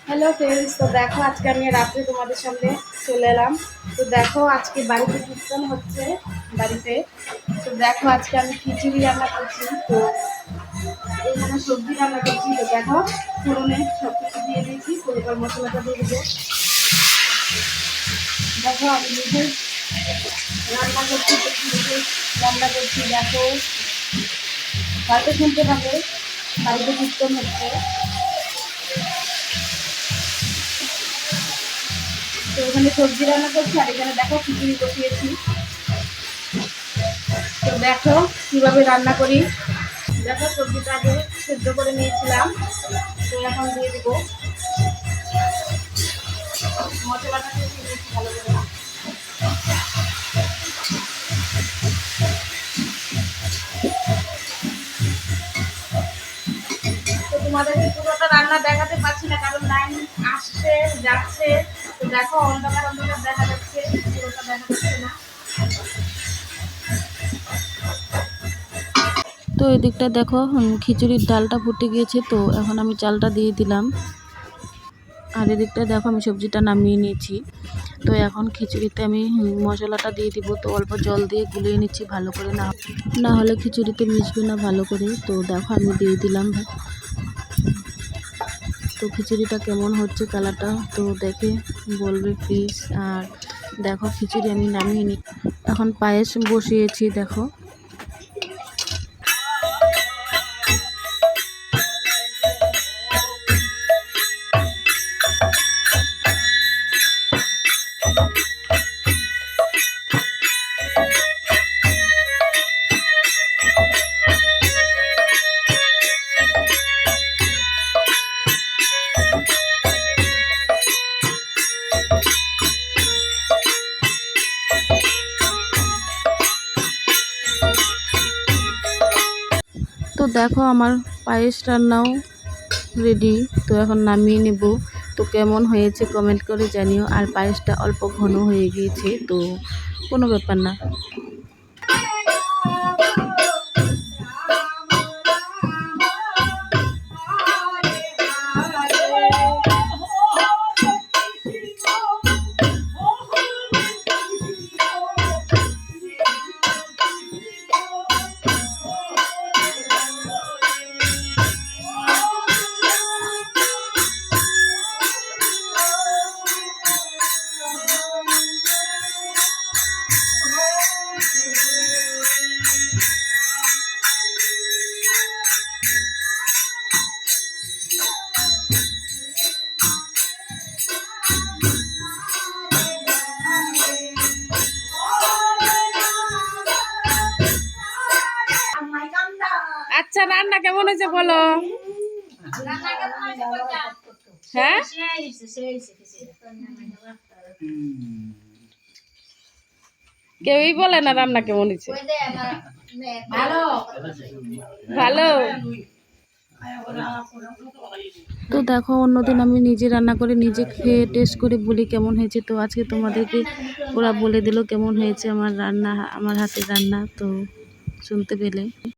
Hello friends, তো দেখো আজকে আমি রাত্রে তোমাদের সামনে চলে এলাম। তো দেখো আজকে বাড়িতে কীর্তন হচ্ছে বাড়িতে। তো দেখো আজকে আমি খিচুড়ি রান্না করছি। তো এখানে সবজি রান্না করছি। তো দেখো ফোড়নে সব কিছু দিয়ে দিয়েছি, পরিবার মশলাটা দিয়ে দেবো। দেখো আমি নিজে রান্না করছি, নিজে রান্না করছি। দেখো হয়তো শুনতে পাবে বাড়িতে কীর্তন হচ্ছে। তো ওখানে সবজি রান্না করছি আর এখানে দেখো খিচুড়ি বসিয়েছি। তো দেখো কিভাবে রান্না করি। দেখো সবজিটা আগে সেদ্ধ করে নিয়েছিলাম। তো এখন দিয়ে দেবো মশলাটা দিয়ে দিয়েছি ভালো করে। তো তোমাদেরকে পুরোটা রান্না দেখাতে পারছি না, কারণ লাইন আসছে যাচ্ছে। তো দেখো অন্ধকার অন্ধকার দেখা যাচ্ছে, পুরোটা দেখা যাচ্ছে না। তো এদিকটা দেখো খিচুড়ির ডালটা ফুটে গিয়েছে, তো এখন আমি চালটা দিয়ে দিলাম। আর এদিকটা দেখো আমি সবজিটা নামিয়ে নিয়েছি। তো এখন খিচুড়িতে আমি মশলাটা দিয়ে দিব। তো অল্প জল দিয়ে গুলিয়ে নিচ্ছি ভালো করে, না হলে খিচুড়িতে মিশবে না ভালো করে। তো দেখো আমি দিয়ে দিলাম। তো খিচুড়িটা কেমন হচ্ছে কালারটা তো দেখে বলবে প্লিজ। আর দেখো খিচুড়ি আমি নামিয়ে নি, এখন পায়েস বসিয়েছি দেখো। তো দেখো আমার পায়েস রান্নাও রেডি। তো এখন নামিয়ে নেব। তো কেমন হয়েছে কমেন্ট করে জানিও। আর পায়েসটা অল্প ঘন হয়ে গিয়েছে, তো কোনো ব্যাপার না। আচ্ছা রান্না কেমন হয়েছে বলো। হ্যাঁ কেউই বলে না রান্না কেমন হয়েছে। ভালো। তো দেখো অন্যদিন আমি নিজে রান্না করে নিজে খেয়ে টেস্ট করে বলি কেমন হয়েছে। তো আজকে তোমাদেরকে ওরা বলে দিল কেমন হয়েছে আমার রান্না, আমার হাতের রান্না। তো শুনতে পেলে